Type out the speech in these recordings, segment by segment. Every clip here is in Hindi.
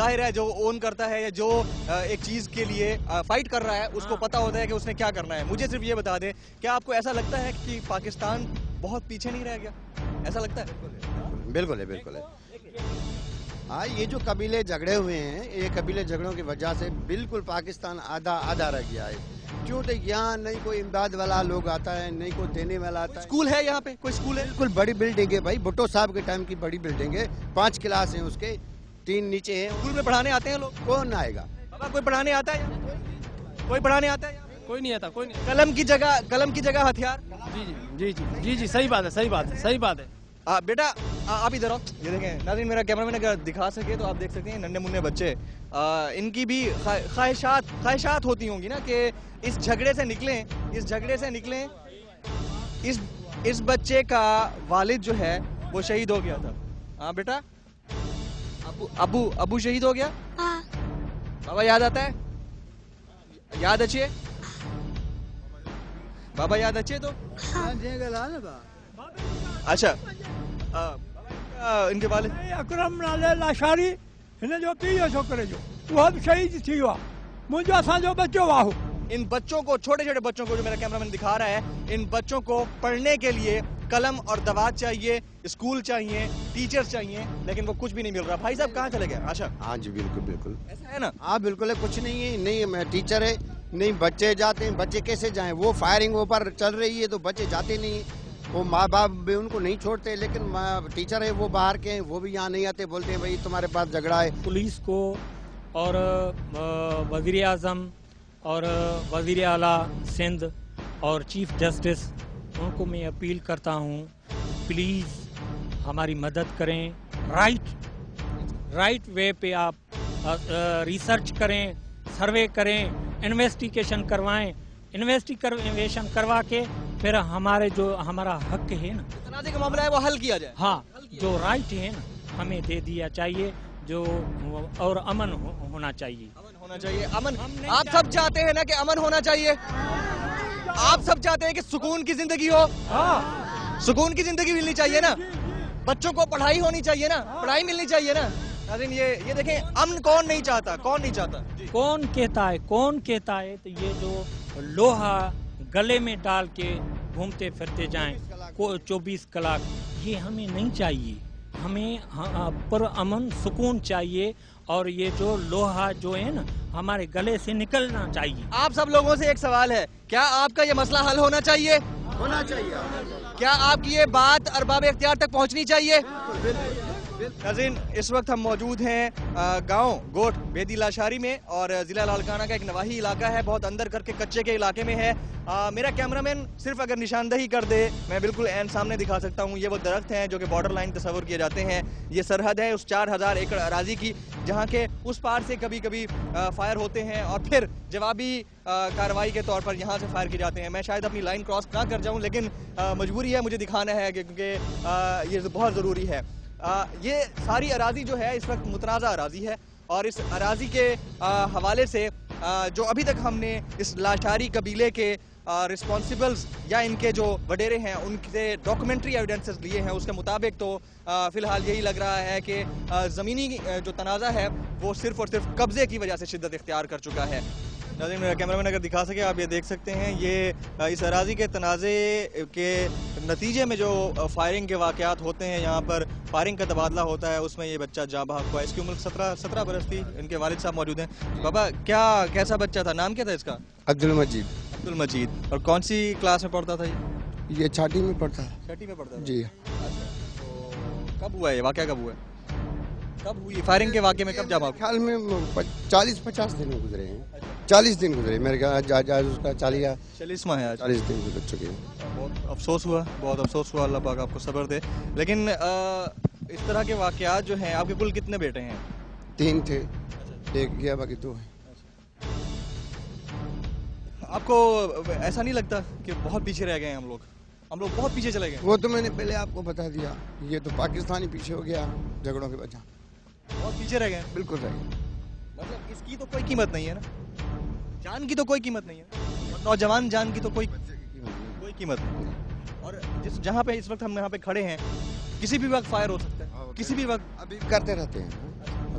जाहिर है जो ओन करता है या जो एक चीज के लिए फाइट कर रहा है उसको पता होता है कि उसने क्या करना है। मुझे सिर्फ ये बता दें, क्या आपको ऐसा लगता है कि पाकिस्तान बहुत पीछे नहीं रह गया? ऐसा लगता है? बिल्कुल है, बिल्कुल है। हाँ, ये जो कबीले झगड़े हुए हैं, ये कबीले झगड़ों की वजह से बिल्कुल पाकिस्तान आधा आधा रह गया है। क्योंकि यहाँ नहीं कोई इमदाद वाला लोग आता है, नहीं कोई देने वाला आता है। स्कूल है यहाँ पे? कोई स्कूल है? बिल्कुल बड़ी बिल्डिंग है भाई, भुट्टो साहब के टाइम की बड़ी बिल्डिंग है। 5 क्लास हैं उसके, 3 नीचे हैं। स्कूल में पढ़ाने आते हैं लोग? कौन आएगा? बाबा कोई पढ़ाने आता है? कोई पढ़ाने आता है? कोई नहीं आता, कोई नहीं। कलम की जगह हथियार? जी जी जी जी जी जी, सही बात है, सही बात है, सही बात है। बेटा आप इधर आओ, ये देखें नाज़रीन, मेरा कैमरामैन अगर दिखा सके तो आप देख सकते हैं नन्हे मुन्ने बच्चे, इनकी भी ख्वाहिशात होती होंगी ना कि इस झगड़े से निकलें। इस बच्चे का वालिद जो है वो शहीद हो गया था। हाँ बेटा, अबू शहीद हो गया। हाँ। बाबा याद आता है? याद अच्छी है बाबा, याद अच्छी है तो? अच्छा, इनके वाले अकरम नाले लाशारी हिन जो पीउ छो करे जो वो भी शहीद थी हुआ, मुझे असांजो बच्चो वाहु। इन बच्चों को, छोटे छोटे बच्चों को, जो मेरा कैमरामैन दिखा रहा है, इन बच्चों को पढ़ने के लिए कलम और दवात चाहिए, स्कूल चाहिए, टीचर्स चाहिए, लेकिन वो कुछ भी नहीं मिल रहा। भाई साहब कहाँ चले गए? अच्छा, हाँ जी, बिल्कुल बिल्कुल ऐसा है ना? हाँ बिल्कुल है, कुछ नहीं है। नहीं मैं टीचर है, नहीं बच्चे जाते हैं। बच्चे कैसे जाएं? वो फायरिंग ऊपर चल रही है तो बच्चे जाते नहीं, वो माँ बाप भी उनको नहीं छोड़ते। लेकिन टीचर है वो बाहर के हैं, वो भी यहाँ नहीं आते, बोलते हैं भाई तुम्हारे पास झगड़ा है। पुलिस को और वज़ीर आज़म और वज़ीर आला सिंध और चीफ जस्टिस, उनको मैं अपील करता हूँ, प्लीज़ हमारी मदद करें। राइट वे पे आप रिसर्च करें, सर्वे करें, इन्वेस्टिगेशन करवाएं। इन्वेस्टिगेशन करवा के फिर हमारा हक है ना, तनाज़े का मामला है वो हल किया जाए। हाँ, जो राइट है ना हमें दे दिया चाहिए, जो और अमन होना चाहिए। अमन होना चाहिए, अमन। आप सब चाहते हैं ना कि अमन होना चाहिए? आप सब चाहते हैं कि सुकून की जिंदगी हो? सुकून की जिंदगी मिलनी चाहिए ना, बच्चों को पढ़ाई होनी चाहिए ना, पढ़ाई मिलनी चाहिए ना। नाज़रीन ये देखें, अमन कौन नहीं चाहता? कौन नहीं चाहता? कौन कहता है तो ये जो लोहा गले में डाल के घूमते फिरते जाएं 24 कलाक, ये हमें नहीं चाहिए। हमें पर अमन सुकून चाहिए, और ये जो लोहा जो है ना हमारे गले से निकलना चाहिए। आप सब लोगों से एक सवाल है, क्या आपका ये मसला हल होना चाहिए? होना चाहिए। क्या आपकी ये बात अरबाब इख्तियार तक पहुंचनी चाहिए? नाज़रीन, इस वक्त हम मौजूद हैं गांव गोट बेदी लाशारी में, और जिला लाड़काना का एक नवाही इलाका है, बहुत अंदर करके कच्चे के इलाके में है। मेरा कैमरामैन सिर्फ अगर निशानदही कर दे, मैं बिल्कुल एन सामने दिखा सकता हूँ। ये वो दरख्त हैं जो कि बॉर्डर लाइन तस्वर किए जाते हैं। ये सरहद है उस 4000 एकड़ अराजी की, जहाँ के उस पार से कभी कभी फायर होते हैं और फिर जवाबी कार्रवाई के तौर पर यहाँ से फायर किए जाते हैं। मैं शायद अपनी लाइन क्रॉस ना कर जाऊँ, लेकिन मजबूरी है, मुझे दिखाना है क्योंकि ये बहुत ज़रूरी है। ये सारी अराजी जो है इस वक्त मुतनाज़ा अराजी है, और इस अराजी के हवाले से जो अभी तक हमने इस लाशारी कबीले के रिस्पॉन्सिबल्स या इनके जो वडेरे हैं उनसे डॉक्यूमेंट्री एविडेंसेस लिए हैं, उसके मुताबिक तो फ़िलहाल यही लग रहा है कि ज़मीनी जो तनाज़ा है वो सिर्फ़ और सिर्फ कब्ज़े की वजह से शिद्दत इख्तियार कर चुका है। नाज़रीन, मेरा कैमरामैन अगर दिखा सके, आप ये देख सकते हैं, ये इस अराजी के तनाज़े के नतीजे में जो फायरिंग के वाक़यात होते हैं, यहाँ पर फायरिंग का तबादला होता है, उसमें ये बच्चा जाँ बहक हुआ। इसकी उम्र 17 बरस थी। इनके वालिद साहब मौजूद हैं। बाबा, कैसा बच्चा था? नाम क्या था इसका? अब्दुल मजीद। और कौन सी क्लास में पढ़ता था ये? 6ठी में पढ़ता है। 6ठी में पढ़ता था जी। अच्छा, तो कब हुआ ये वाक़या? कब हुई फायरिंग के वाक़े में? कब जाँ बहक? ख्याल में 40-50 दिन गुजरे हैं। 40 दिन गुजरे मेरे ख्याल, आज उसका 40वां है। 40 दिन गुजर चुके हैं। बहुत अफसोस हुआ। अल्लाह पाक आपको सब्र दे। लेकिन इस तरह के वाक़यात जो हैं, आपके कुल कितने बेटे हैं? 3 थे, एक गया, बाकी 2 हैं। आपको ऐसा नहीं लगता कि बहुत पीछे रह गए हैं हम लोग बहुत पीछे चले गए? वो तो मैंने पहले आपको बता दिया, ये तो पाकिस्तान ही पीछे हो गया झगड़ों के वजह। बहुत पीछे रह गए? बिल्कुल रह गए। मतलब इसकी तो कोई कीमत नहीं है ना, जान की तो कोई कीमत नहीं है, नौजवान जान की तो कोई कीमत नहीं। और जहाँ पे इस वक्त हम यहाँ पे खड़े हैं, किसी भी वक्त फायर हो सकता है, किसी भी वक्त। अभी करते रहते हैं,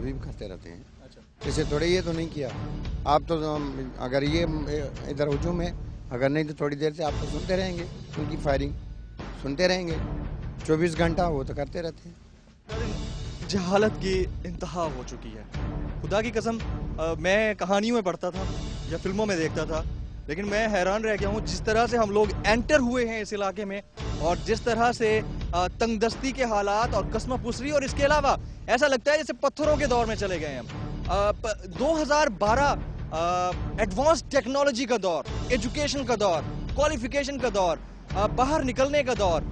अभी भी करते रहते हैं। इसे थोड़े ये तो नहीं किया आप तो अगर ये इधर हुजूम है, अगर नहीं तो थोड़ी देर से आप तो सुनते रहेंगे उनकी फायरिंग, सुनते रहेंगे 24 घंटा वो तो करते रहते हैं। जहालत की इंतहा हो चुकी है। खुदा की कसम मैं कहानियों में पढ़ता था या फिल्मों में देखता था, लेकिन मैं हैरान रह गया हूँ जिस तरह से हम लोग एंटर हुए हैं इस इलाके में और जिस तरह से तंगदस्ती के हालात और कस्मपुसरी, और इसके अलावा ऐसा लगता है जैसे पत्थरों के दौर में चले गए हम। 2012 एडवांस टेक्नोलॉजी का दौर, एजुकेशन का दौर, क्वालिफिकेशन का दौर, बाहर निकलने का दौर,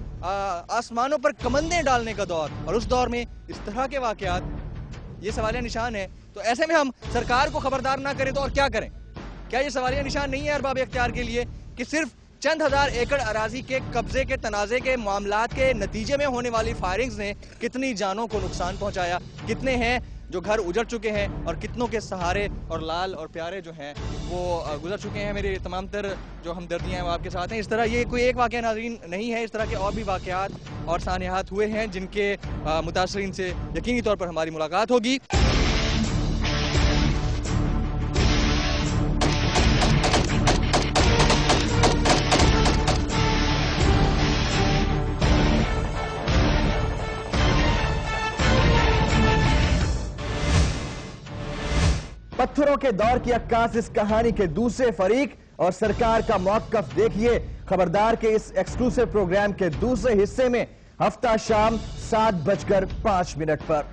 आसमानों पर कमंदे डालने का दौर, और उस दौर में इस तरह के वाकयात, ये सवालिया निशान है। तो ऐसे में हम सरकार को खबरदार ना करें तो और क्या करें? क्या ये सवालिया निशान नहीं है अरबाब इख्तियार के लिए कि सिर्फ चंद हजार एकड़ अराजी के कब्जे के तनाजे के मामलात के नतीजे में होने वाली फायरिंग्स ने कितनी जानों को नुकसान पहुंचाया, कितने हैं जो घर उजड़ चुके हैं और कितनों के सहारे और लाल और प्यारे जो हैं वो गुजर चुके हैं। मेरे तमाम तर जो हमदर्दियां हैं वो आपके साथ हैं। इस तरह ये कोई एक वाकया नाज़रीन नहीं है, इस तरह के और भी वाकयात और सानियात हुए हैं जिनके मुतासरीन से यकीनी तौर पर हमारी मुलाकात होगी। पत्थरों के दौर की अक्कास इस कहानी के दूसरे फरीक और सरकार का मौक़िफ़ देखिए खबरदार के इस एक्सक्लूसिव प्रोग्राम के दूसरे हिस्से में हफ्ता शाम 7:05 पर।